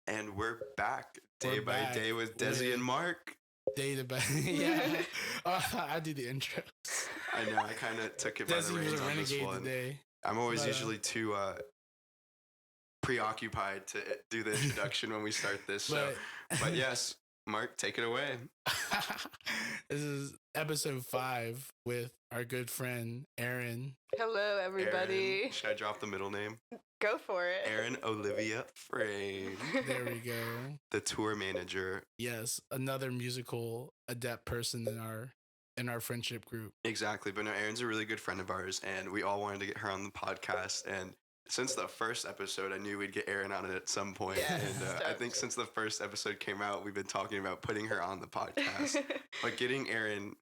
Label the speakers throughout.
Speaker 1: And we're back day by day with Dezi and Mark.
Speaker 2: Day to day. Yeah. I do the intro.
Speaker 1: I know. I kind of took it by the reins on this one. Today. I'm always usually too preoccupied to do the introduction when we start this. But yes, Mark, take it away.
Speaker 2: This is episode 5 with our good friend Erin.
Speaker 3: Hello, everybody.
Speaker 1: Erin, should I drop the middle name?
Speaker 3: Go for it.
Speaker 1: Erin Olivia Frame.
Speaker 2: There we go.
Speaker 1: The tour manager.
Speaker 2: Yes, another musical adept person in our friendship group.
Speaker 1: Exactly, but no, Erin's a really good friend of ours, and we all wanted to get her on the podcast. And since the first episode, I knew we'd get Erin on it at some point.
Speaker 3: Yes,
Speaker 1: and I think since the first episode came out, we've been talking about putting her on the podcast. But getting Erin,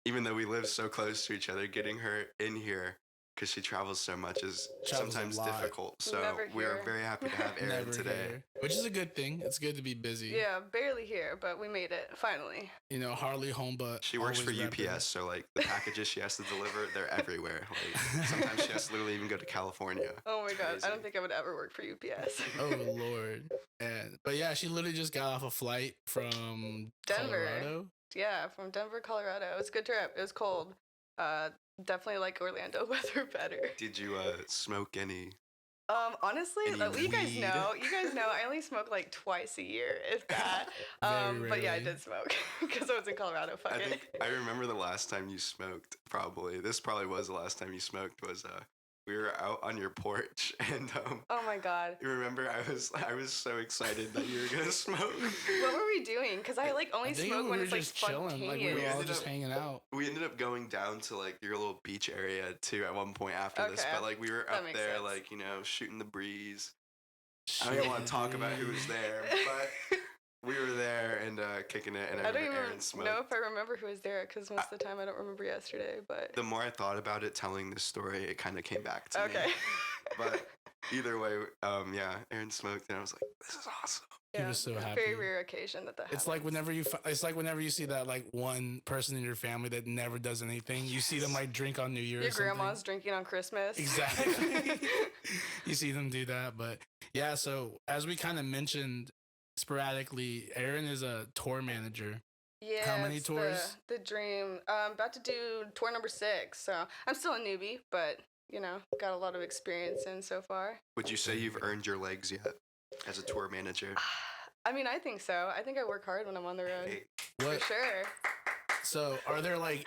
Speaker 1: even though we live so close to each other, getting her in here because she travels so much is sometimes difficult. So we're very happy to have Erin today.
Speaker 2: Which is a good thing. It's good to be busy.
Speaker 3: Yeah, barely here, but we made it, finally.
Speaker 2: You know, hardly home, but
Speaker 1: she works for UPS, so like the packages she has to deliver, they're everywhere. Like sometimes she has to literally even go to California.
Speaker 3: Oh my God, I don't think I would ever work for UPS.
Speaker 2: Oh Lord. But yeah, she literally just got off a flight from
Speaker 3: Denver.
Speaker 2: Colorado.
Speaker 3: Yeah, from Denver, Colorado. It was a good trip. It was cold. Definitely like Orlando weather better.
Speaker 1: Did you smoke any?
Speaker 3: Honestly, you guys know, I only smoke like twice a year, if that. But yeah, I did smoke because I was in Colorado.
Speaker 1: I remember the last time you smoked. This probably was the last time you smoked. Was we were out on your porch and
Speaker 3: oh my God.
Speaker 1: You remember I was so excited that you were gonna smoke.
Speaker 3: What were we doing? Because I like only smoke when it's like
Speaker 2: chilling. Like we were all just hanging out.
Speaker 1: We ended up going down to like your little beach area too at one point after this. But like we were up there sense. Like, you know, shooting the breeze. I don't even want to talk about who was there, but we were there and kicking it, and I don't even know
Speaker 3: if I remember who was there because most of the time I don't remember yesterday. But
Speaker 1: the more I thought about it, telling this story, it kind of came back to me. But either way, yeah, Erin smoked, and I was like, "This is awesome."
Speaker 2: He was so happy.
Speaker 3: Very rare occasion that happens.
Speaker 2: It's like whenever you see that like one person in your family that never does anything, you see them like drink on New Year's.
Speaker 3: Your grandma's drinking on Christmas.
Speaker 2: Exactly. You see them do that, but yeah. So as we kind of mentioned sporadically, Erin is a tour manager.
Speaker 3: Yeah.
Speaker 2: How many tours?
Speaker 3: The dream. I'm about to do tour number 6, so I'm still a newbie, but you know, got a lot of experience in so far.
Speaker 1: Would you say you've earned your legs yet as a tour manager?
Speaker 3: I mean, I think so. I think I work hard when I'm on the road.
Speaker 1: Hey.
Speaker 3: For sure.
Speaker 2: So are there like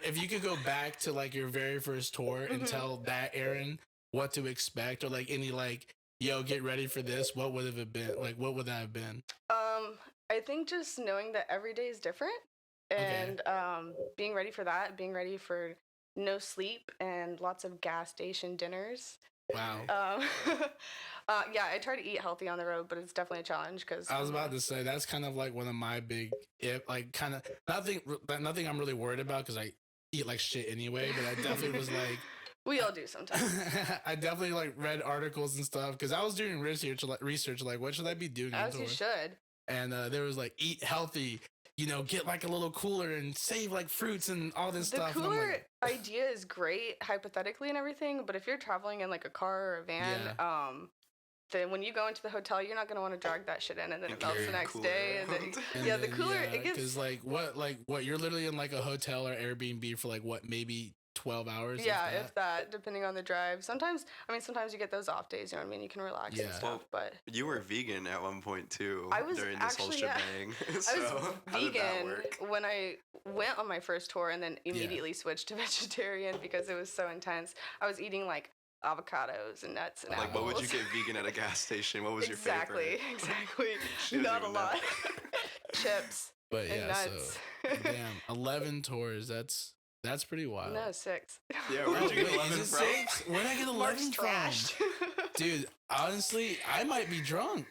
Speaker 2: if you could go back to like your very first tour and tell that Erin what to expect, or like any like, yo, get ready for this, what would have it been? Like, what would that have been?
Speaker 3: I think just knowing that every day is different and being ready for that, being ready for no sleep and lots of gas station dinners.
Speaker 2: Wow.
Speaker 3: Yeah, I try to eat healthy on the road, but it's definitely a challenge because
Speaker 2: I was about to say that's kind of like one of my big, kind of nothing I'm really worried about because I eat like shit anyway. But I definitely was like,
Speaker 3: we all do sometimes.
Speaker 2: I definitely like read articles and stuff because I was doing research like what should I be doing?
Speaker 3: As you should.
Speaker 2: And there was like eat healthy. You know, get like a little cooler and save like fruits and all this stuff.
Speaker 3: The cooler idea is great hypothetically and everything, but if you're traveling in like a car or a van, then when you go into the hotel, you're not going to want to drag that shit in, and then it melts the next day. And then, the cooler, it gets...
Speaker 2: Because like what, you're literally in like a hotel or Airbnb for like what, maybe 12 hours?
Speaker 3: Yeah, if that, depending on the drive. Sometimes you get those off days, you know what I mean? You can relax and stuff, but...
Speaker 1: You were vegan at one point, too,
Speaker 3: I was
Speaker 1: during this whole shebang.
Speaker 3: I was vegan when I went on my first tour and then immediately switched to vegetarian because it was so intense. I was eating, like, avocados and nuts and apples.
Speaker 1: Like, what would you get vegan at a gas station? What was your favorite?
Speaker 3: Exactly. Not a lot. Chips and nuts.
Speaker 2: So, damn, 11 tours, that's pretty wild.
Speaker 3: No, 6.
Speaker 1: Yeah, where'd you get 11 from?
Speaker 2: 6? Where'd I get 11 from? Dude, honestly, I might be drunk.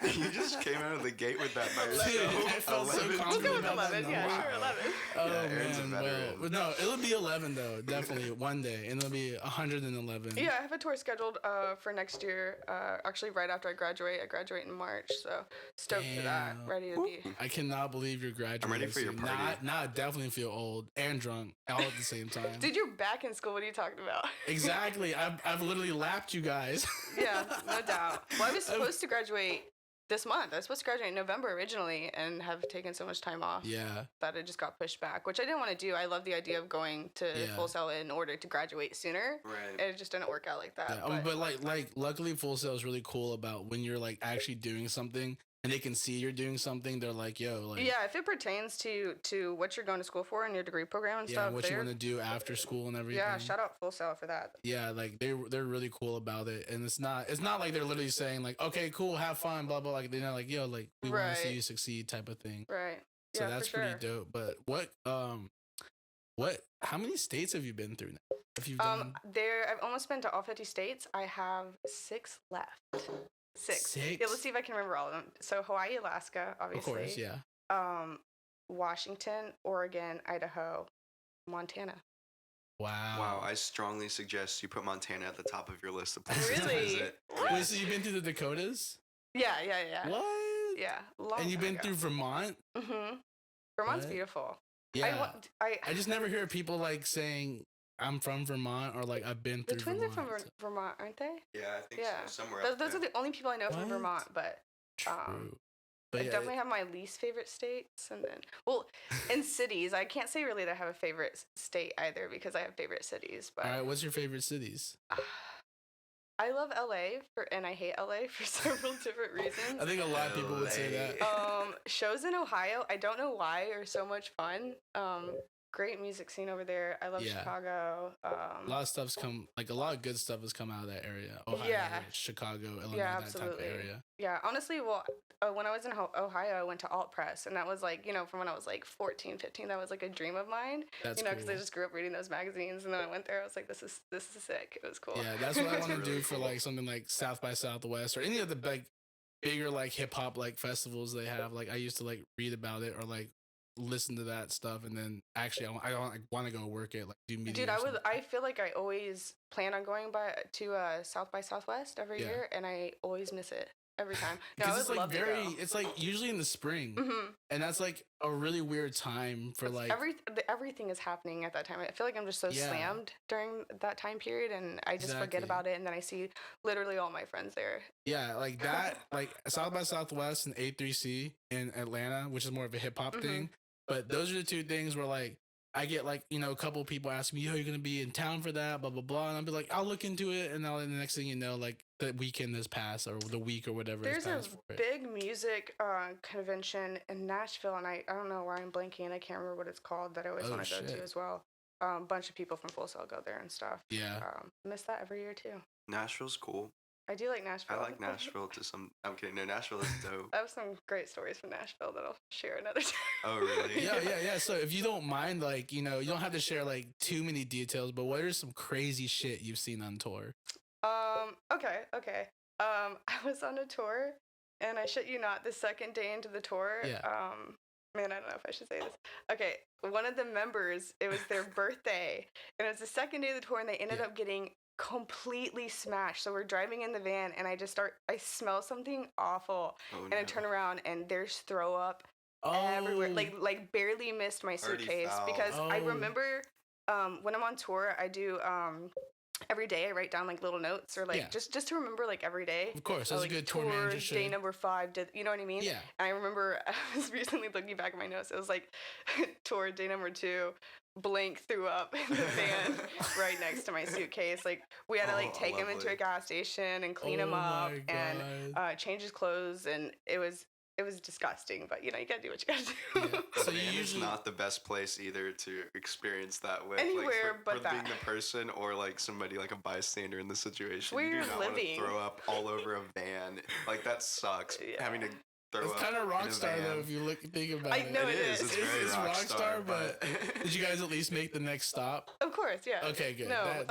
Speaker 1: You just came out of the gate with that by yourself.
Speaker 2: Dude, I felt so confident.
Speaker 3: We'll go with 11. Yeah, sure, 11.
Speaker 2: Oh, man. Well, no, it'll be 11, though. Definitely one day. And it'll be 111.
Speaker 3: Yeah, I have a tour scheduled for next year. Actually, right after I graduate. I graduate in March, so stoked for that. Ready to be.
Speaker 2: I cannot believe you're graduating.
Speaker 1: I'm ready for your party.
Speaker 2: I definitely feel old and drunk all at the same time.
Speaker 3: Dude, you're back in school. What are you talking about?
Speaker 2: Exactly. I've literally lapped you guys.
Speaker 3: Yeah, no doubt. Well, I was supposed to graduate this month. I was supposed to graduate in November originally and have taken so much time off that it just got pushed back, which I didn't want to do. I love the idea of going to Full Sail in order to graduate sooner.
Speaker 1: Right.
Speaker 3: It just didn't work out like that.
Speaker 2: Yeah. But like luckily Full Sail is really cool about when you're like actually doing something and they can see you're doing something. They're like, yo, like,
Speaker 3: yeah, if it pertains to what you're going to school for and your degree program and stuff.
Speaker 2: What you want to do after school and everything.
Speaker 3: Yeah, shout out Full Sail for that.
Speaker 2: Yeah, like they're really cool about it, and it's not like they're literally saying like, okay, cool, have fun, blah blah. Like they're not like, yo, like we want to see you succeed type of thing.
Speaker 3: Right.
Speaker 2: So that's pretty dope. But how many states have you been through now? If you've done
Speaker 3: I've almost been to all 50 states. I have 6 left. 6. Yeah, let's see if I can remember all of them. So Hawaii, Alaska, obviously.
Speaker 2: Of course, yeah.
Speaker 3: Washington, Oregon, Idaho, Montana.
Speaker 2: Wow.
Speaker 1: I strongly suggest you put Montana at the top of your list of places
Speaker 3: really?
Speaker 1: to visit.
Speaker 2: Wait, so you've been through the Dakotas?
Speaker 3: Yeah.
Speaker 2: What?
Speaker 3: Yeah.
Speaker 2: And you've been through Vermont?
Speaker 3: Mm-hmm. Vermont's beautiful.
Speaker 2: Yeah. I just never hear people like saying I'm from Vermont or like I've been through Vermont.
Speaker 3: The twins are from Vermont, aren't they?
Speaker 1: Yeah, I think so. Somewhere up
Speaker 3: those
Speaker 1: there.
Speaker 3: are the only people I know from Vermont, but
Speaker 2: True.
Speaker 3: I definitely have my least favorite states, and then in cities, I can't say really that I have a favorite state either because I have favorite cities. But
Speaker 2: all right, what's your favorite cities?
Speaker 3: I love LA and I hate LA for several different reasons.
Speaker 2: I think a lot of people would say that.
Speaker 3: Shows in Ohio, I don't know why, are so much fun. Great music scene over there. I love Chicago.
Speaker 2: A lot of stuff's a lot of good stuff has come out of that area. Ohio, Chicago, Illinois, that type of area.
Speaker 3: Yeah, honestly, when I was in Ohio, I went to Alt Press, and that was like, from when I was like 14, 15, that was like a dream of mine.
Speaker 2: That's
Speaker 3: because I just grew up reading those magazines, and then I went there, I was like, this is sick. It was cool.
Speaker 2: Yeah, that's what I want to do for like something like South by Southwest or any of the bigger like hip hop like festivals they have. Like I used to like read about it or like listen to that stuff, and then actually I don't want to go work it, like do media.
Speaker 3: Dude, I feel like I always plan on going to South by Southwest every year, and I always miss it every time. No,
Speaker 2: because it's like it's like usually in the spring, and that's like a really weird time for like
Speaker 3: everything is happening at that time. I feel like I'm just so slammed during that time period, and I just forget about it, and then I see literally all my friends there.
Speaker 2: Yeah, like that, like South by Southwest and A3C in Atlanta, which is more of a hip hop thing. But those are the two things where like I get like, a couple of people ask me, yo, you're going to be in town for that, blah, blah, blah. And I'll be like, I'll look into it. And then the next thing you know, like the weekend has passed or the week or whatever.
Speaker 3: There's a big music convention in Nashville. And I don't know why I'm blanking. I can't remember what it's called that I always want to go to as well. A bunch of people from Full Sail go there and stuff.
Speaker 2: Yeah.
Speaker 3: Miss that every year too.
Speaker 1: Nashville's cool.
Speaker 3: I do like Nashville.
Speaker 1: I like Nashville to some... I'm kidding. No, Nashville is dope.
Speaker 3: I have some great stories from Nashville that I'll share another time.
Speaker 1: Oh, really?
Speaker 2: Yeah. So if you don't mind, like, you don't have to share, like, too many details, but what are some crazy shit you've seen on tour?
Speaker 3: Okay. I was on a tour, and I shit you not, the second day into the tour, man, I don't know if I should say this. Okay, one of the members, it was their birthday, and it was the second day of the tour, and they ended up getting completely smashed. So we're driving in the van, and I smell something awful, I turn around, and there's throw up everywhere. Like barely missed my suitcase because I remember when I'm on tour, I do every day I write down like little notes or like just to remember like every day.
Speaker 2: Of course, that's like, a good tour manager.
Speaker 3: Day number 5, you know what I mean?
Speaker 2: Yeah.
Speaker 3: And I remember I was recently looking back at my notes. It was like tour day number 2. Blank threw up in the van right next to my suitcase. Like we had to like take him into a gas station and clean him up and change his clothes, and it was disgusting. But you gotta do what you gotta do.
Speaker 1: Yeah. So usually not the best place either to experience that with.
Speaker 3: Anywhere
Speaker 1: like, for being the person or like somebody like a bystander in the situation.
Speaker 3: Where
Speaker 1: you do
Speaker 3: you're
Speaker 1: not
Speaker 3: living.
Speaker 1: Want to throw up all over a van. Like that sucks. Having to.
Speaker 2: It's kind of Rockstar though, if you think about it.
Speaker 3: I know it is.
Speaker 1: It's very Rockstar,
Speaker 2: but did you guys at least make the next stop?
Speaker 3: Of course, yeah.
Speaker 2: Okay, good. No,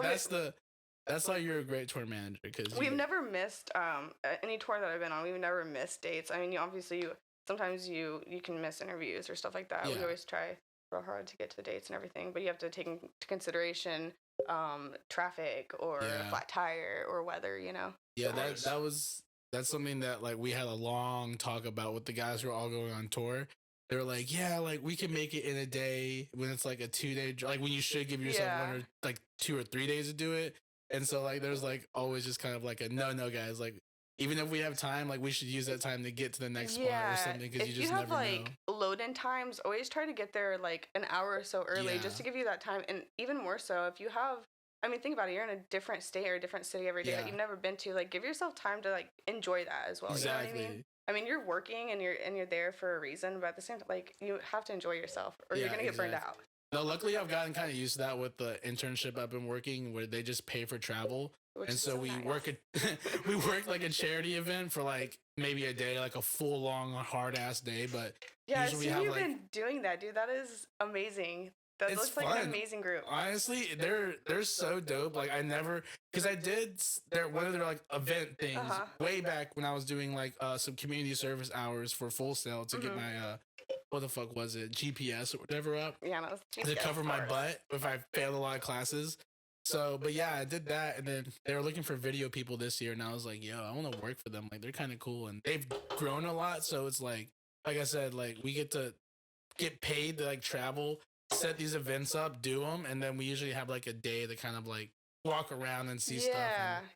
Speaker 2: that's why you're a great tour manager, because
Speaker 3: we've never missed any tour that I've been on. We've never missed dates. I mean, obviously, sometimes you can miss interviews or stuff like that. Yeah. We always try real hard to get to the dates and everything, but you have to take into consideration traffic or a flat tire or weather.
Speaker 2: Yeah, that's something that like we had a long talk about with the guys who are all going on tour. They were like, yeah, like we can make it in a day when it's like a 2-day, like when you should give yourself 2 or 3 days to do it. And so like there's like always just kind of like a no guys, like even if we have time, like we should use that time to get to the next spot or something, because you just
Speaker 3: have
Speaker 2: never
Speaker 3: like
Speaker 2: know.
Speaker 3: load-in times, always try to get there like an hour or so early, just to give you that time. And even more so, if you have, I mean, think about it, you're in a different state or a different city every day that you've never been to. Like, give yourself time to like enjoy that as well.
Speaker 2: Exactly.
Speaker 3: You know what I mean? I mean, you're working and you're there for a reason, but at the same time, like, you have to enjoy yourself, or you're gonna get burned out.
Speaker 2: No, luckily I've gotten kind of used to that with the internship I've been working, where they just pay for travel.
Speaker 3: Which
Speaker 2: and so we
Speaker 3: nice.
Speaker 2: we work like a charity event for like maybe a day, like a full long hard ass day. But
Speaker 3: usually you've been doing that, dude. That is amazing. That looks like an amazing group.
Speaker 2: Honestly, they're so dope. Like because I did one of their like event things way back when I was doing like some community service hours for Full Sail to get my what the fuck was it, GPS or whatever up.
Speaker 3: Yeah, no, GPS
Speaker 2: to cover my butt if I failed a lot of classes. So, but yeah, I did that, and then they were looking for video people this year, and I was like, yo, I want to work for them. Like, they're kind of cool, and they've grown a lot. So it's like I said, like we get to get paid to like travel, set these events up, do them, and then we usually have like a day to kind of like walk around and see stuff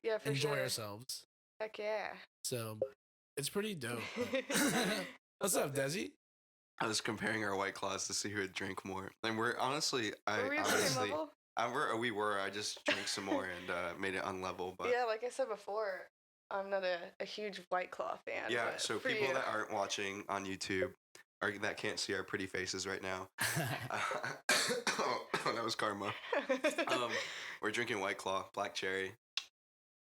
Speaker 2: and enjoy ourselves.
Speaker 3: Heck yeah.
Speaker 2: So it's pretty dope. What's up, Dezi?
Speaker 1: I was comparing our White Claws to see who would drink more, and we're honestly,
Speaker 3: were we at the same level?
Speaker 1: We were. I just drank some more and made it unlevel. But
Speaker 3: yeah, like I said before, I'm not a huge White Claw fan.
Speaker 1: Yeah, so people that aren't watching on YouTube or that can't see our pretty faces right now, that was karma. We're drinking White Claw, black cherry.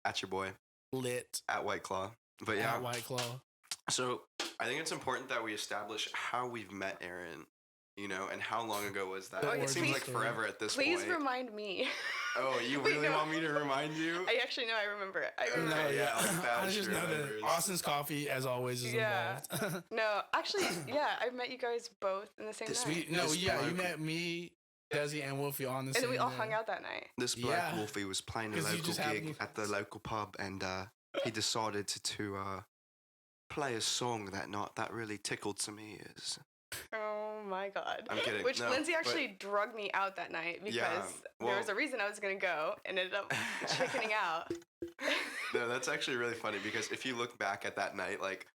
Speaker 1: At your boy.
Speaker 2: Lit.
Speaker 1: At White Claw. But yeah.
Speaker 2: At White Claw.
Speaker 1: So I think it's important that we establish how we've met Erin. You know, and how long ago was that? It seems like forever at this point.
Speaker 3: Please remind me.
Speaker 1: Oh, you really want me to remind you?
Speaker 3: I actually know. I remember it.
Speaker 2: I just know that Austin's Coffee, as always, is involved.
Speaker 3: No, actually, I met you guys both in the same night.
Speaker 2: You met me, Dezi, and Wolfie on the same
Speaker 3: night. And then we all
Speaker 2: day.
Speaker 3: hung out that night.
Speaker 1: This black Wolfie was playing a local gig at the local pub, and he decided to play a song that night that really tickled some ears.
Speaker 3: Oh my god.
Speaker 1: I'm kidding.
Speaker 3: Which Lindsay actually drugged me out that night because there was a reason I was going to go and ended up chickening out.
Speaker 1: No, that's actually really funny because if you look back at that night, like,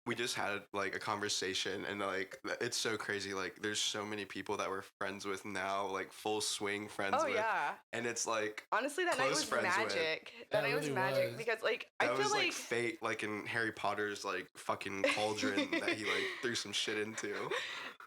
Speaker 1: we just had like a conversation and like it's so crazy. Like there's so many people that we're friends with now, like full swing friends with. Oh yeah. And it's like
Speaker 3: honestly that night was magic. That night was magic because like I feel like
Speaker 1: fate, like in Harry Potter's like fucking cauldron that he like threw some shit into.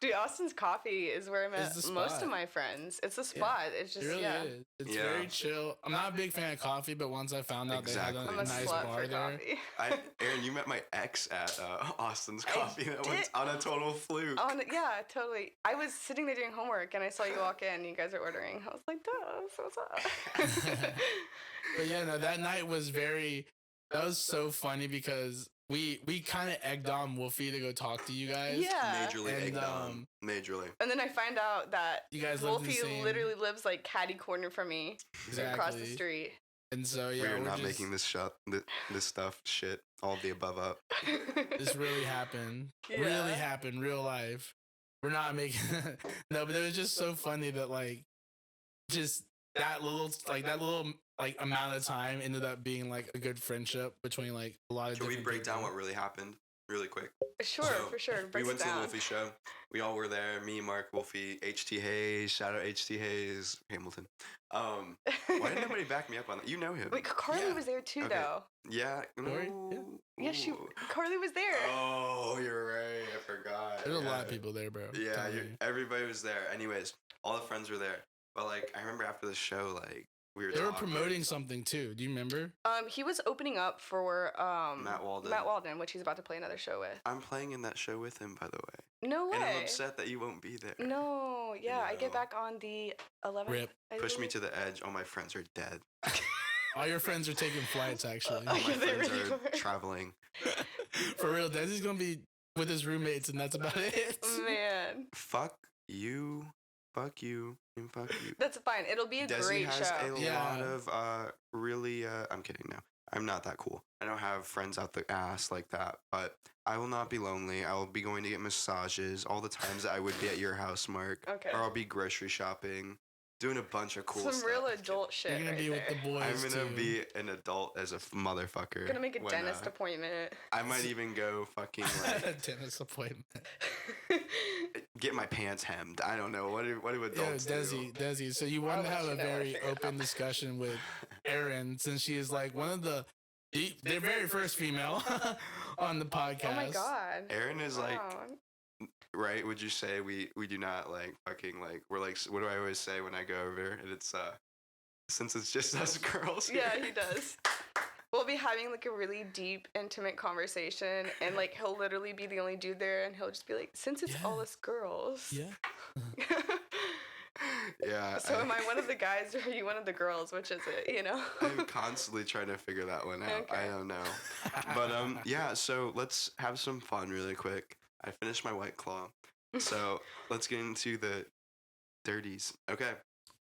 Speaker 3: Dude, Austin's Coffee is where I met most of my friends. It's a spot. It's just
Speaker 2: it really is. It's very chill. I'm not a big fan of coffee, but once I found out they had a nice bar there.
Speaker 1: Erin, you met my ex at Austin's Coffee. That was on a total fluke.
Speaker 3: Yeah, totally. I was sitting there doing homework and I saw you walk in and you guys are ordering. I was like, duh, so what's up?
Speaker 2: But yeah, no, that night was that was so funny because we kind of egged on Wolfie to go talk to you guys.
Speaker 3: Yeah.
Speaker 1: Majorly egged on. Majorly.
Speaker 3: And then I find out that
Speaker 2: you guys
Speaker 3: Wolfie literally lives like catty corner from me. Exactly. Across the street.
Speaker 2: And so
Speaker 1: we're not making this stuff shit, all of the above up.
Speaker 2: This really happened. Really happened, real life. We're not making no, but it was just so funny that like just that little amount of time ended up being like a good friendship between like a lot of different people.
Speaker 1: Can we break down what really happened really quick?
Speaker 3: Sure, for sure.
Speaker 1: We went to the Wolfie show. We all were there. Me, Mark, Wolfie, HT Hayes. Shout out HT Hayes, Hamilton. Why didn't nobody back me up on that? You know him.
Speaker 3: Wait, Carly was there too, though.
Speaker 1: Yeah.
Speaker 3: Yeah, Carly was there.
Speaker 1: Oh, you're right. I forgot.
Speaker 2: There's a lot of people there, bro.
Speaker 1: Yeah, everybody was there. Anyways, all the friends were there. But like, I remember after the show, like,
Speaker 2: they were promoting something too. Do you remember?
Speaker 3: He was opening up for
Speaker 1: Matt Walden.
Speaker 3: Matt Walden, which he's about to play another show with.
Speaker 1: I'm playing in that show with him, by the way.
Speaker 3: No way.
Speaker 1: And I'm upset that you won't be there.
Speaker 3: No, yeah, I get back on the 11th.
Speaker 2: Rip.
Speaker 1: Push me to the edge. All my friends are dead.
Speaker 2: All your friends are taking flights, actually.
Speaker 1: All my friends are traveling.
Speaker 2: For real, Desi's gonna be with his roommates, and that's about it.
Speaker 3: Man.
Speaker 1: Fuck you. Fuck you. And fuck you.
Speaker 3: That's fine. It'll be a great show.
Speaker 1: Dezi has a lot of really. I'm kidding now. I'm not that cool. I don't have friends out the ass like that. But I will not be lonely. I will be going to get massages all the times that I would be at your house, Mark.
Speaker 3: Okay.
Speaker 1: Or I'll be grocery shopping. doing a bunch of cool
Speaker 3: Some
Speaker 1: stuff.
Speaker 3: real adult shit.
Speaker 2: You're gonna
Speaker 3: right
Speaker 2: be
Speaker 3: there.
Speaker 2: with the boys.
Speaker 1: I'm gonna
Speaker 2: too.
Speaker 1: be an adult as a motherfucker.
Speaker 3: Gonna make a dentist appointment.
Speaker 1: I might even go fucking like
Speaker 2: dentist appointment.
Speaker 1: get my pants hemmed. I don't know. What do adults do?
Speaker 2: Dezi. So you want to have a very open discussion with Erin, since she is like one of the very first female on the podcast.
Speaker 3: Oh my god.
Speaker 1: Erin is like, right? Would you say we do not like fucking like we're like, what do I always say when I go over? And it's since it's just us girls.
Speaker 3: Yeah, he does. We'll be having like a really deep, intimate conversation, and like he'll literally be the only dude there, and he'll just be like, "Since it's all us girls."
Speaker 2: Yeah.
Speaker 1: Yeah.
Speaker 3: So am I one of the guys, or are you one of the girls? Which is it? You know.
Speaker 1: I'm constantly trying to figure that one out.
Speaker 3: Okay.
Speaker 1: I don't know. But yeah. So let's have some fun really quick. I finished my White Claw, so let's get into the dirties. Okay.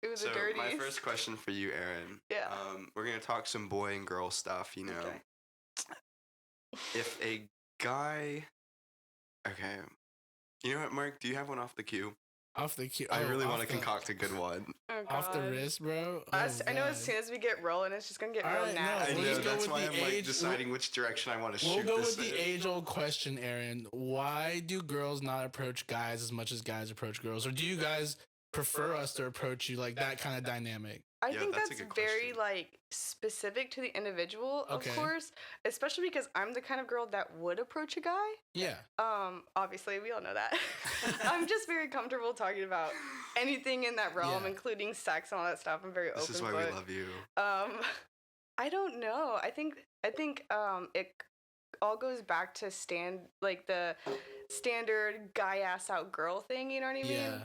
Speaker 3: It was
Speaker 1: So
Speaker 3: a dirty.
Speaker 1: my first question for you, Erin.
Speaker 3: Yeah.
Speaker 1: We're gonna talk some boy and girl stuff. You know,
Speaker 3: Okay.
Speaker 1: if a guy. Okay. You know what, Mark? Do you have one off the queue?
Speaker 2: Off the cue.
Speaker 1: I really want to
Speaker 2: the-
Speaker 1: concoct a good one.
Speaker 3: Oh,
Speaker 2: Off the
Speaker 3: God.
Speaker 2: wrist, bro.
Speaker 3: I know as soon as we get rolling, it's just gonna get real
Speaker 2: Alright, no,
Speaker 3: nasty.
Speaker 1: I
Speaker 2: we'll
Speaker 1: know,
Speaker 2: just go
Speaker 1: that's
Speaker 2: with
Speaker 1: why
Speaker 2: the
Speaker 1: I'm like
Speaker 2: age-
Speaker 1: deciding which direction I want to
Speaker 2: We'll
Speaker 1: shoot
Speaker 2: go
Speaker 1: this
Speaker 2: with the
Speaker 1: in.
Speaker 2: age-old question, Erin. Why do girls not approach guys as much as guys approach girls? Or do you guys prefer us to approach you, like that kind of dynamic?
Speaker 3: I
Speaker 1: Yeah,
Speaker 3: think
Speaker 1: that's a
Speaker 3: that's
Speaker 1: good
Speaker 3: very
Speaker 1: question.
Speaker 3: like specific to the individual, of
Speaker 2: Okay.
Speaker 3: course, especially because I'm the kind of girl that would approach a guy.
Speaker 2: Yeah.
Speaker 3: Obviously we all know that. I'm just very comfortable talking about anything in that realm,
Speaker 2: Yeah.
Speaker 3: including sex and all that stuff. I'm very
Speaker 1: This
Speaker 3: open.
Speaker 1: is why
Speaker 3: book.
Speaker 1: we love you.
Speaker 3: I don't know. I think it all goes back to the standard guy ass out girl thing, you know what I mean?
Speaker 2: Yeah.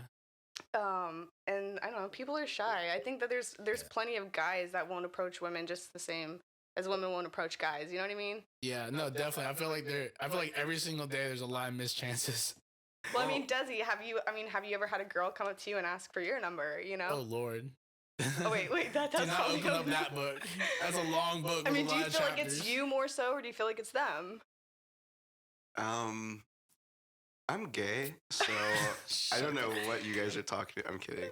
Speaker 3: And I don't know, people are shy. I think that there's plenty of guys that won't approach women just the same as women won't approach guys, you know what I mean?
Speaker 2: Yeah. No, definitely. I feel like every single day there's a lot of missed chances.
Speaker 3: Well, I mean, Dezi, have you ever had a girl come up to you and ask for your number, you know?
Speaker 2: Oh Lord.
Speaker 3: Oh, wait, that's
Speaker 2: Do not
Speaker 3: probably
Speaker 2: open up that book. That's a long book.
Speaker 3: I
Speaker 2: with
Speaker 3: mean,
Speaker 2: a
Speaker 3: do you
Speaker 2: lot of
Speaker 3: feel like
Speaker 2: chapters.
Speaker 3: it's you more so, or do you feel like it's them?
Speaker 1: I'm gay, so I don't know what you guys are talking. I'm kidding.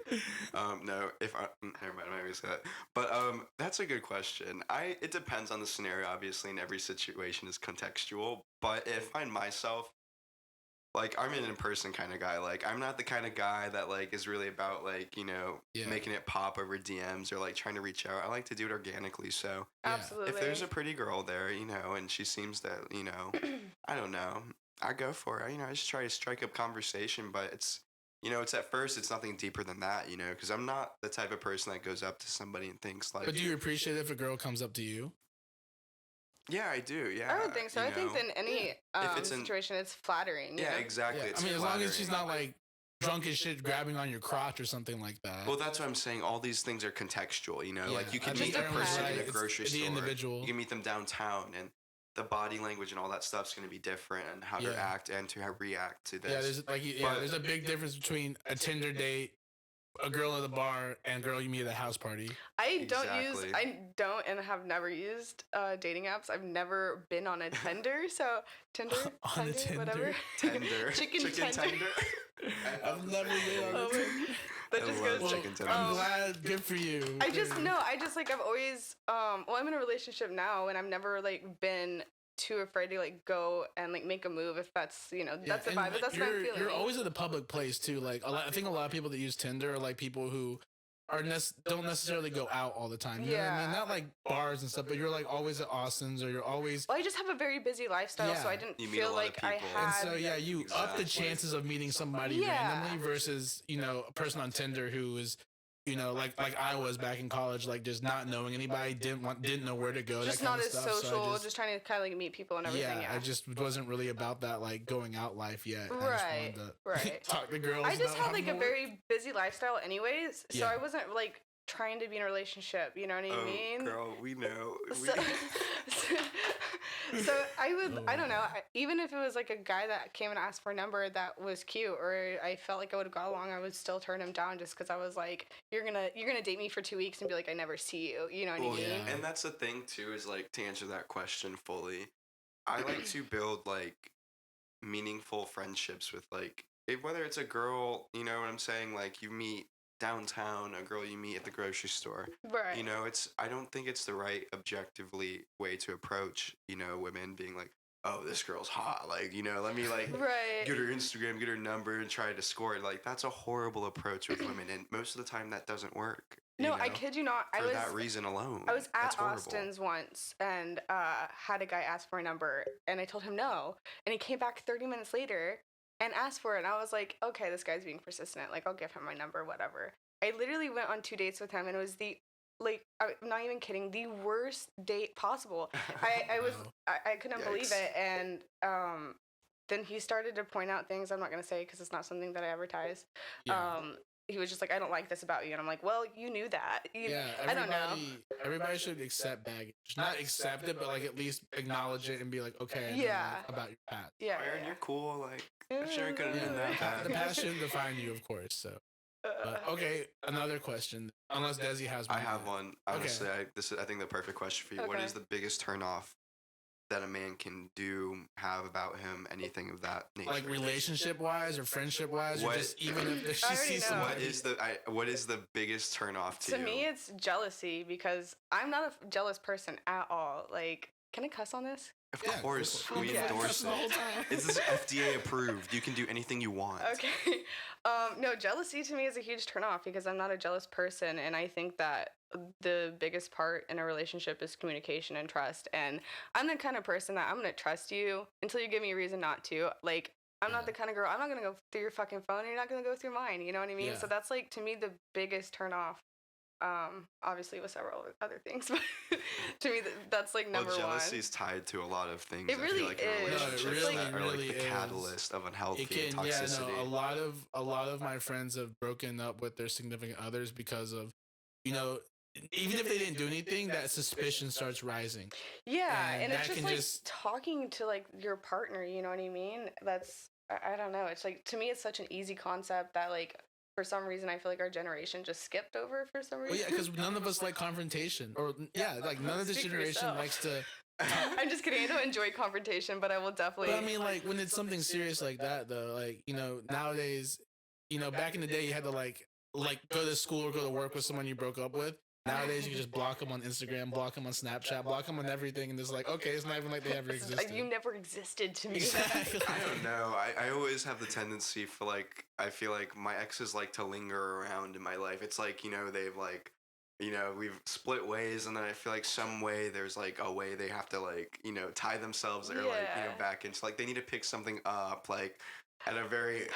Speaker 1: No, never mind. I'm not gonna say that. But that's a good question. It depends on the scenario, obviously, and every situation is contextual. But if I find myself, like, I'm an in-person kind of guy. Like, I'm not the kind of guy that like is really about like
Speaker 2: Yeah.
Speaker 1: making it pop over DMs or like trying to reach out. I like to do it organically. So
Speaker 2: Yeah.
Speaker 3: Absolutely.
Speaker 1: if there's a pretty girl there, and she seems that I don't know, I go for it. I just try to strike up conversation, but it's at first it's nothing deeper than that, because I'm not the type of person that goes up to somebody and thinks like.
Speaker 2: But do you appreciate it if a girl comes up to you?
Speaker 1: Yeah, I do. Yeah,
Speaker 3: I would think so. I think that in any
Speaker 1: If it's
Speaker 3: situation, it's flattering.
Speaker 1: Yeah,
Speaker 3: you know?
Speaker 1: exactly.
Speaker 2: Yeah.
Speaker 1: It's
Speaker 2: I mean, as long as she's
Speaker 1: flattering.
Speaker 2: not like drunk as shit grabbing on your crotch or something like that.
Speaker 1: Well, that's what I'm saying. All these things are contextual. Like you
Speaker 2: I
Speaker 1: can
Speaker 2: think
Speaker 1: meet a
Speaker 2: everyone's
Speaker 1: person
Speaker 2: right.
Speaker 1: in a
Speaker 2: It's
Speaker 1: grocery
Speaker 2: the
Speaker 1: store.
Speaker 2: individual.
Speaker 1: You can meet them downtown, and the body language and all that stuff's going to be different, and how to
Speaker 2: Yeah.
Speaker 1: act and to how react to this.
Speaker 2: Yeah, there's a big difference between a Tinder date, a girl at the bar, and a girl you meet at a house party.
Speaker 3: I don't and have never used dating apps. I've never been on a Tinder, so Tinder,
Speaker 2: On a
Speaker 3: Tinder,
Speaker 2: Tinder?
Speaker 3: whatever.
Speaker 1: Tender.
Speaker 3: Chicken tender.
Speaker 2: I've never been on
Speaker 3: Oh
Speaker 2: a
Speaker 3: my-
Speaker 2: Tinder.
Speaker 3: That
Speaker 1: I
Speaker 3: just
Speaker 1: love
Speaker 3: goes.
Speaker 1: chicken tender.
Speaker 2: I'm glad. Good for you.
Speaker 3: I just I've always well, I'm in a relationship now, and I've never like been too afraid to like go and like make a move if that's that's the
Speaker 2: and,
Speaker 3: vibe. But that's what I'm feeling.
Speaker 2: You're always at a public place too. Like I think a lot of people that use Tinder are like people who don't necessarily go out all the time. You know what I mean?
Speaker 3: Yeah.
Speaker 2: Not like bars and stuff, but you're like always at Austin's or you're always.
Speaker 3: Well, I just have a very busy lifestyle, so I
Speaker 2: Yeah.
Speaker 3: didn't
Speaker 1: You meet a
Speaker 3: feel
Speaker 1: lot of
Speaker 3: like I
Speaker 1: people.
Speaker 2: And
Speaker 3: had.
Speaker 2: so yeah, you up the
Speaker 1: Exactly.
Speaker 2: chances of meeting somebody
Speaker 3: Yeah.
Speaker 2: randomly versus a person on Tinder who is like I was back in college, like just not knowing anybody, didn't know where to go.
Speaker 3: just
Speaker 2: that kind
Speaker 3: not
Speaker 2: of
Speaker 3: as
Speaker 2: stuff. So I
Speaker 3: social, just trying to kind of like meet people and everything. Yeah,
Speaker 2: I just wasn't really about that like going out life yet. I
Speaker 3: Right,
Speaker 2: just wanted to
Speaker 3: right.
Speaker 2: talk to girls.
Speaker 3: I just
Speaker 2: about
Speaker 3: had like
Speaker 2: having
Speaker 3: a
Speaker 2: to work.
Speaker 3: very busy lifestyle, anyways. So
Speaker 2: Yeah.
Speaker 3: I wasn't like trying to be in a relationship. You know what I
Speaker 1: Oh,
Speaker 3: mean?
Speaker 1: girl, we know.
Speaker 3: So I don't know. Even if it was like a guy that came and asked for a number that was cute, or I felt like I would have got along, I would still turn him down just because I was like, you're gonna date me for 2 weeks and be like, I never see you. You know what I mean?
Speaker 2: yeah.
Speaker 1: And that's the thing too, is like to answer that question fully, I like to build like meaningful friendships with like whether it's a girl, you know what I'm saying? Like you meet downtown, a girl you meet at the grocery store.
Speaker 3: Right.
Speaker 1: You know, I don't think it's the right objectively way to approach, women being like, oh, this girl's hot. Like, let me like
Speaker 3: Right.
Speaker 1: get her Instagram, get her number, and try to score it. Like, that's a horrible approach with women, and most of the time that doesn't work.
Speaker 3: No, I kid you not.
Speaker 1: For that reason alone.
Speaker 3: I was
Speaker 1: that's
Speaker 3: at Austin's once and had a guy ask for my number, and I told him no, and he came back 30 minutes later and asked for it, and I was like, okay, this guy's being persistent. Like, I'll give him my number, whatever. I literally went on 2 dates with him, and it was I'm not even kidding, the worst date possible. I couldn't believe it, and then he started to point out things I'm not gonna say because it's not something that I advertise. Yeah. He was just like, I don't like this about you. And I'm like, well, you knew that. I don't know.
Speaker 2: Everybody should accept baggage. Not accept it, but like at least acknowledge it and be like, okay, I know about your past.
Speaker 1: Yeah. Aaron, you're cool. Like, I'm sure it could have been that bad.
Speaker 2: The past shouldn't define you, of course. So, okay, another question. Unless Dezi has one.
Speaker 1: I have one. Honestly, okay. I think the perfect question for you. Okay. What is the biggest turnoff that a man can have about him, anything of that nature?
Speaker 2: Like relationship-wise or friendship-wise, or just even if she sees somebody.
Speaker 1: What is the biggest turnoff to you?
Speaker 3: To me, it's jealousy, because I'm not a jealous person at all. Like, can I cuss on this?
Speaker 1: Of course, we endorse it. It's FDA approved. You can do anything you want.
Speaker 3: Okay. No, jealousy to me is a huge turnoff because I'm not a jealous person, and I think that the biggest part in a relationship is communication and trust. And I'm the kind of person that I'm gonna trust you until you give me a reason not to. Like, I'm not the kind of girl, I'm not gonna go through your fucking phone, and you're not gonna go through mine. You know what I mean? Yeah. So that's like, to me, the biggest turnoff. Obviously with several other things, but to me that's like number one.
Speaker 1: Jealousy is tied to a lot of things.
Speaker 3: It really
Speaker 1: I feel like
Speaker 3: is.
Speaker 1: In relationships that are like the catalyst of unhealthy toxicity.
Speaker 2: Yeah, a lot of my friends have broken up with their significant others because of, even if they didn't do anything, that suspicion starts rising.
Speaker 3: Yeah, and it's just like talking to like your partner, you know what I mean? That's, I don't know. It's like, to me, it's such an easy concept that like, for some reason, I feel like our generation just skipped over for some reason.
Speaker 2: Well, yeah, because none of us like confrontation. Or, like, none of this generation likes to...
Speaker 3: I'm just kidding. I don't enjoy confrontation, but I will definitely...
Speaker 2: But, I mean, like, when it's something serious like that, though, like, nowadays, back in the day, you had to, like, go to school or go to work with someone you broke up with. Nowadays, you can just block them on Instagram, block them on Snapchat, block them on everything, and it's like, okay, it's not even like they ever existed.
Speaker 3: Like, you never existed to me.
Speaker 2: Exactly.
Speaker 1: I don't know. I always have the tendency for, like, I feel like my exes like to linger around in my life. It's like, they've, like, we've split ways, and then I feel like some way there's, like, a way they have to, like, tie themselves or, like, back into, like, they need to pick something up, like, at a very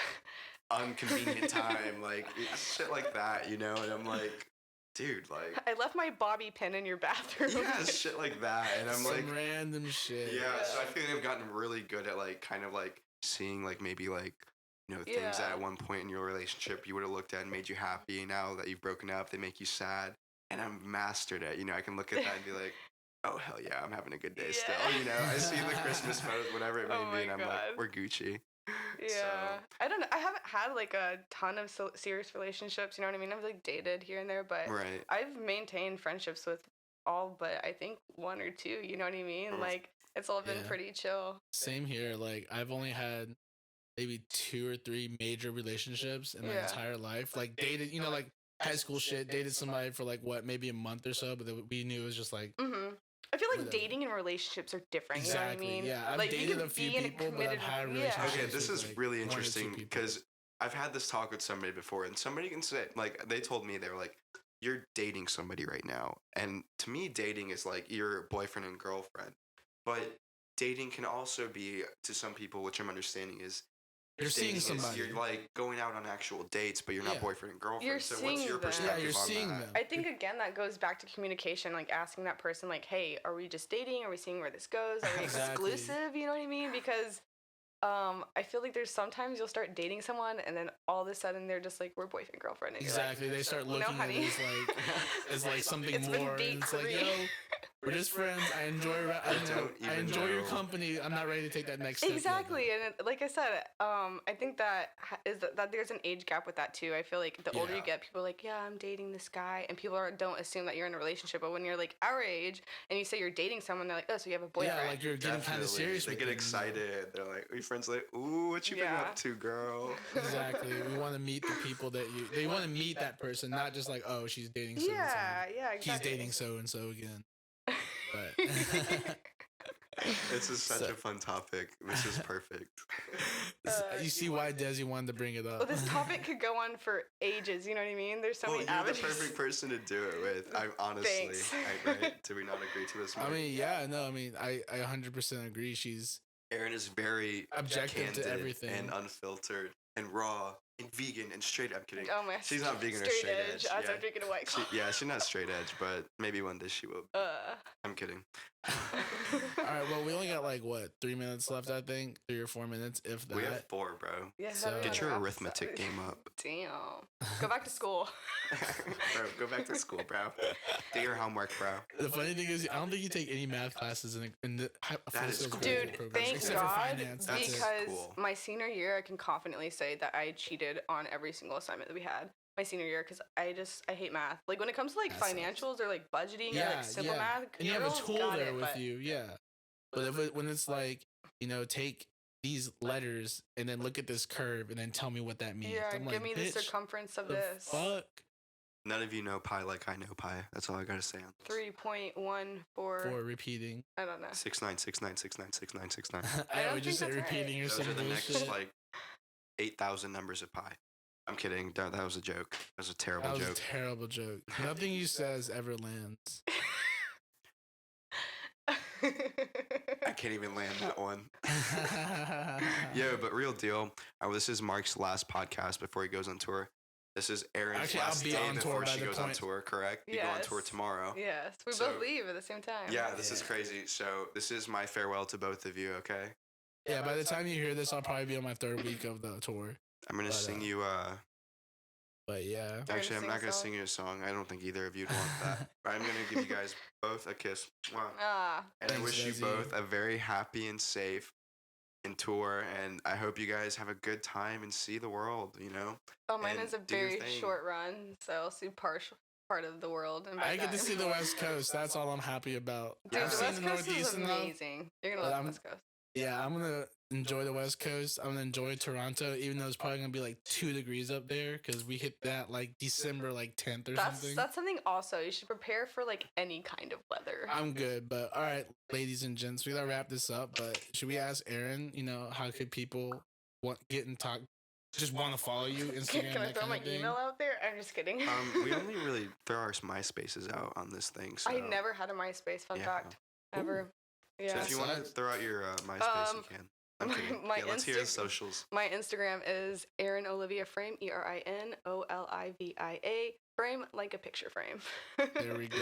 Speaker 1: inconvenient time, like, shit like that, and I'm like... Dude, like...
Speaker 3: I left my bobby pin in your bathroom.
Speaker 1: Yeah, shit like that. And I'm
Speaker 2: some
Speaker 1: like...
Speaker 2: random shit.
Speaker 1: Yeah, so I feel like I've gotten really good at, like, kind of, like, seeing, like, maybe, like, things that at one point in your relationship you would have looked at and made you happy. Now that you've broken up, they make you sad. And I'm mastered at, I can look at that and be like, oh, hell yeah, I'm having a good day still. I see the Christmas photos, whatever it may be, and I'm like, we're Gucci.
Speaker 3: Yeah.
Speaker 1: So.
Speaker 3: I don't know. I haven't had like a ton of serious relationships, you know what I mean? I've like dated here and there, but I've maintained friendships with all but I think one or two, you know what I mean? Like, it's all been pretty chill.
Speaker 2: Same here. Like, I've only had maybe 2 or 3 major relationships in my entire life. Like, dated, like high school shit, dated somebody for like maybe a month or so, but we knew it was just like...
Speaker 3: Mm-hmm. I feel like dating and relationships are different.
Speaker 2: Exactly.
Speaker 3: You know what I mean?
Speaker 2: Yeah, I've
Speaker 3: like,
Speaker 2: dated a few people, but I've had relationships.
Speaker 1: Okay, this is
Speaker 2: like
Speaker 1: really interesting because I've had this talk with somebody before, and somebody can say, like, they told me, they were like, you're dating somebody right now. And to me, dating is like your boyfriend and girlfriend. But dating can also be, to some people, which I'm understanding is,
Speaker 2: you're seeing somebody.
Speaker 1: You're like going out on actual dates, but you're not boyfriend and girlfriend.
Speaker 3: You're
Speaker 1: so what's your perspective on that?
Speaker 3: I think again that goes back to communication, like asking that person, like, "Hey, are we just dating? Are we seeing where this goes? Are we exclusive?" You know what I mean? Because I feel like there's sometimes you'll start dating someone, and then all of a sudden they're just like, "We're boyfriend girlfriend." And
Speaker 2: exactly. They start looking at it as like something
Speaker 3: it's
Speaker 2: more.
Speaker 3: Been date
Speaker 2: and it's
Speaker 3: free.
Speaker 2: like, We're just friends. I enjoy your company. I'm not ready to take that next step.
Speaker 3: Exactly, and like I said, I think that that there's an age gap with that too. I feel like the older you get, people are like, yeah, I'm dating this guy, and people don't assume that you're in a relationship. But when you're like our age and you say you're dating someone, they're like, oh, so you have a boyfriend?
Speaker 2: Yeah, like you're getting kind of serious.
Speaker 1: They get excited. They're like, your friends like, ooh, what you been up to, girl?
Speaker 2: Exactly. We want to meet the people that they want to meet that person, not just like, oh, she's dating so and so.
Speaker 3: Yeah, exactly.
Speaker 2: He's dating so and so again. But
Speaker 1: this is such a fun topic. This is perfect.
Speaker 2: You see why Dezi wanted to bring it up.
Speaker 3: Well, this topic could go on for ages. You know what I mean? There's so many avenues.
Speaker 1: You're the perfect person to do it with. I honestly, right? Do we not agree to this?
Speaker 2: I mean, yeah, no. I mean, I 100% agree.
Speaker 1: Erin is very
Speaker 2: objective to everything
Speaker 1: and unfiltered and raw and vegan and straight. I'm kidding.
Speaker 3: Oh my!
Speaker 1: She's not vegan or straight edge.
Speaker 3: As I'm drinking a White Claw.
Speaker 1: She's not straight edge, but maybe one day she will. I'm kidding.
Speaker 2: All right, well, we only got like 3 minutes left, I think, 3 or 4 minutes, if that.
Speaker 1: We have 4, bro.
Speaker 3: Yeah,
Speaker 1: so get your arithmetic game up.
Speaker 3: Damn. Go back to school.
Speaker 1: Bro, go back to school, bro. Do your homework, bro.
Speaker 2: The funny thing is, I don't think you take any math classes in the
Speaker 1: that is cool.
Speaker 3: Dude, thank God, because
Speaker 1: cool.
Speaker 3: My senior year, I can confidently say that I cheated on every single assignment that we had my senior year because I hate math. Like when it comes to like financials or like budgeting or like simple math,
Speaker 2: and you have a tool there with you, But when it's like, take these letters and then look at this curve and then tell me what that means.
Speaker 3: Yeah,
Speaker 2: I'm
Speaker 3: give me the circumference of this.
Speaker 2: Fuck.
Speaker 1: None of you know pi like I know pi. That's all I gotta say on this.
Speaker 3: 3.14.
Speaker 2: For repeating.
Speaker 3: I don't know.
Speaker 1: 6969696969.
Speaker 2: I would just say repeating or something.
Speaker 1: Those are the next 8,000 numbers of pi. I'm kidding. That was a joke. That was a terrible joke.
Speaker 2: That was a terrible joke. Nothing you says ever lands.
Speaker 1: I can't even land that one. But real deal. This is Mark's last podcast before he goes on tour. This is Erin's last day before she goes on tour, correct? You go on tour tomorrow.
Speaker 3: Yes. We both leave at the same time.
Speaker 1: Yeah, this is crazy. So this is my farewell to both of you, okay?
Speaker 2: Yeah, by the time you hear this, I'll probably be on my 3rd week of the tour.
Speaker 1: I'm going to sing you
Speaker 2: But yeah.
Speaker 1: Actually, I'm not going to sing you a song. I don't think either of you'd want that. But I'm going to give you guys both a kiss. Wow. And I wish you both a very happy and safe tour. And I hope you guys have a good time and see the world,
Speaker 3: Oh, mine is a very short run. So I'll see part of the world. And I
Speaker 2: get to see the West Coast. That's all I'm happy about.
Speaker 3: Dude, the West Coast is amazing. You're going to love the West Coast.
Speaker 2: Yeah, I'm going to enjoy the West Coast. I'm going to enjoy Toronto, even though it's probably going to be like 2 degrees up there because we hit that like December 10th or something.
Speaker 3: That's something also. You should prepare for like any kind of weather.
Speaker 2: I'm good. But all right, ladies and gents, we got to wrap this up. But should we ask Erin, how could people get in talk? Just want to follow you, Instagram.
Speaker 3: Can I throw my email out there? I'm just kidding.
Speaker 1: We only really throw our MySpaces out on this thing. So.
Speaker 3: I never had a MySpace, fun fact. Ever.
Speaker 2: Ooh.
Speaker 3: Yeah.
Speaker 1: So if you want to throw out your MySpace, you can. I'm kidding. Let's hear the socials.
Speaker 3: My Instagram is Erin Olivia Frame, ERINOLIVIA Frame, like a picture frame.
Speaker 2: There we go.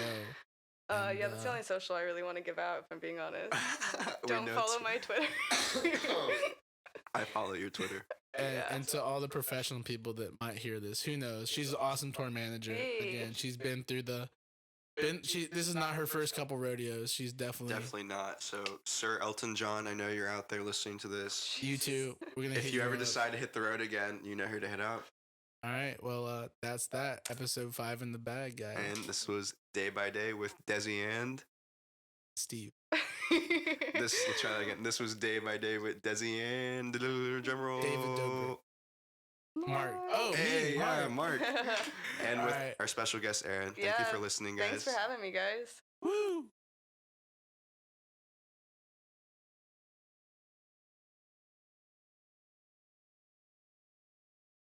Speaker 3: That's the only social I really want to give out, if I'm being honest. Don't follow my Twitter.
Speaker 1: I follow your Twitter.
Speaker 2: And to all the professional people that might hear this, who knows? She's an awesome tour manager.
Speaker 3: Hey.
Speaker 2: Again, she's been through this is not her first couple rodeos. She's definitely
Speaker 1: not. So, Sir Elton John, I know you're out there listening to this.
Speaker 2: You too. We're gonna.
Speaker 1: If you ever decide to hit the road again, you know who to hit up.
Speaker 2: All right. Well, that's that. Episode 5 in the bag, guys.
Speaker 1: And this was Day by Day with Dezi and
Speaker 2: Steve.
Speaker 1: Let's try that again. This was Day by Day with Dezi and drum roll.
Speaker 2: David Dobrik. Mark. Oh,
Speaker 1: hey, Mark. And with
Speaker 2: right.
Speaker 1: our special guest, Erin. Thank you for listening, guys.
Speaker 3: Thanks for having me, guys.
Speaker 2: Woo!